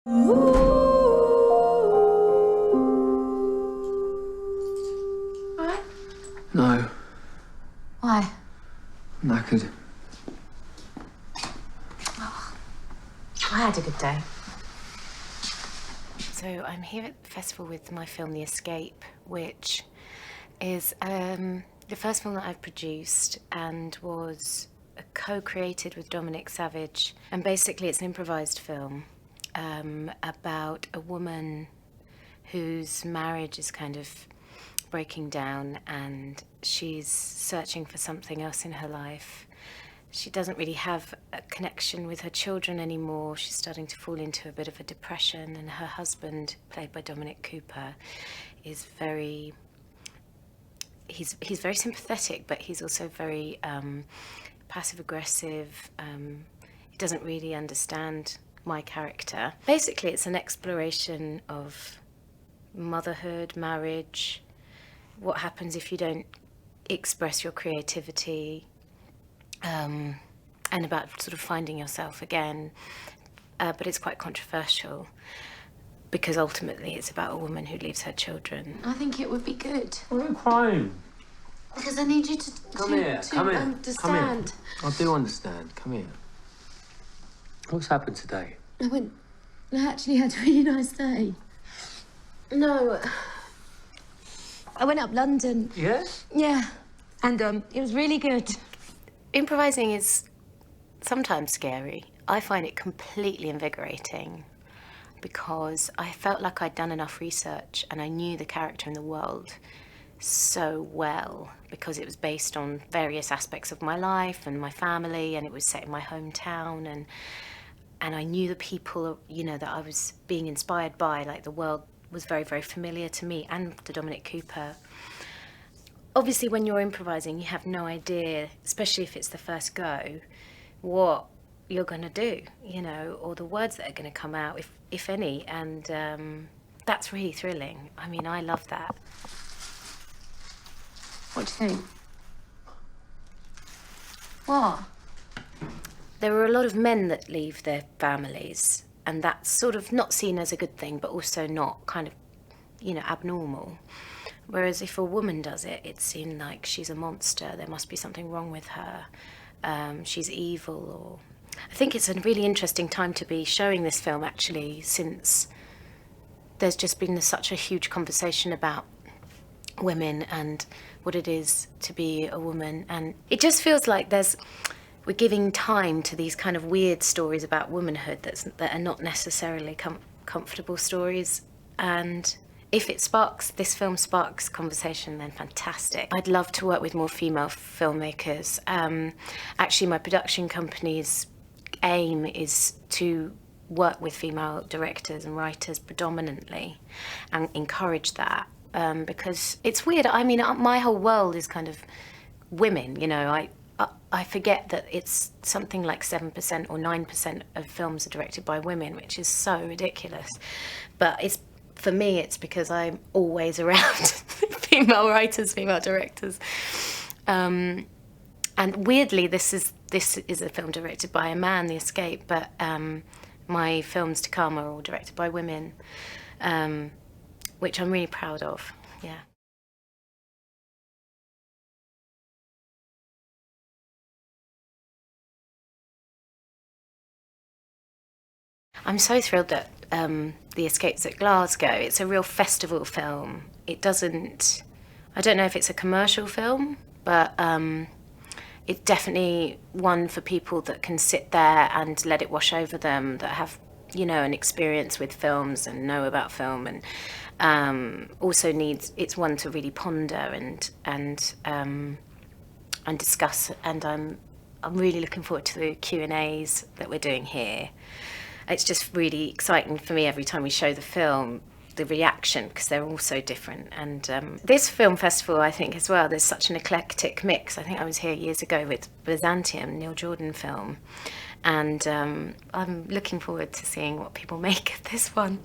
Alright? No. Why? I'm knackered. Oh, I had a good day. So I'm here at the festival with my film The Escape, which is the first film that I've produced and was co-created with Dominic Savage. And basically it's an improvised film about a woman whose marriage is kind of breaking down and she's searching for something else in her life. She doesn't really have a connection with her children anymore. She's starting to fall into a bit of a depression, and her husband, played by Dominic Cooper, is very... He's very sympathetic, but he's also very passive-aggressive. He doesn't really understand my character. Basically, it's an exploration of motherhood, marriage, what happens if you don't express your creativity, and about sort of finding yourself again. But it's quite controversial because ultimately it's about a woman who leaves her children. I think it would be good. Why are you crying? Because I need you to understand. I do understand. Come here. What's happened today? I actually had a really nice day. No. I went up London. Yes? Yeah. And it was really good. Improvising is sometimes scary. I find it completely invigorating because I felt like I'd done enough research and I knew the character and the world so well because it was based on various aspects of my life and my family, and it was set in my hometown, and I knew the people, you know, that I was being inspired by. Like, the world was very, very familiar to me and to Dominic Cooper. Obviously, when you're improvising, you have no idea, especially if it's the first go, what you're going to do, you know, or the words that are going to come out, if any, and that's really thrilling. I mean, I love that. What do you think? What? There are a lot of men that leave their families, and that's sort of not seen as a good thing, but also not kind of, you know, abnormal. Whereas if a woman does it, it's seen like she's a monster, there must be something wrong with her, she's evil. Or I think it's a really interesting time to be showing this film, actually, since there's just been such a huge conversation about women and what it is to be a woman, and it just feels like we're giving time to these kind of weird stories about womanhood that are not necessarily comfortable stories. And if this film sparks conversation, then fantastic. I'd love to work with more female filmmakers. Actually, my production company's aim is to work with female directors and writers predominantly and encourage that, because it's weird. I mean, my whole world is kind of women, you know. I forget that it's something like 7% or 9% of films are directed by women, which is so ridiculous. But for me, it's because I'm always around female writers, female directors. And weirdly, this is a film directed by a man, The Escape, but my films to come are all directed by women, which I'm really proud of, yeah. I'm so thrilled that The Escape's at Glasgow. It's a real festival film. I don't know if it's a commercial film, but it's definitely one for people that can sit there and let it wash over them, that have, you know, an experience with films and know about film, and also it's one to really ponder and discuss. And I'm really looking forward to the Q&As that we're doing here. It's just really exciting for me every time we show the film, the reaction, because they're all so different. And this film festival, I think, as well, there's such an eclectic mix. I think I was here years ago with Byzantium, Neil Jordan film, and I'm looking forward to seeing what people make of this one.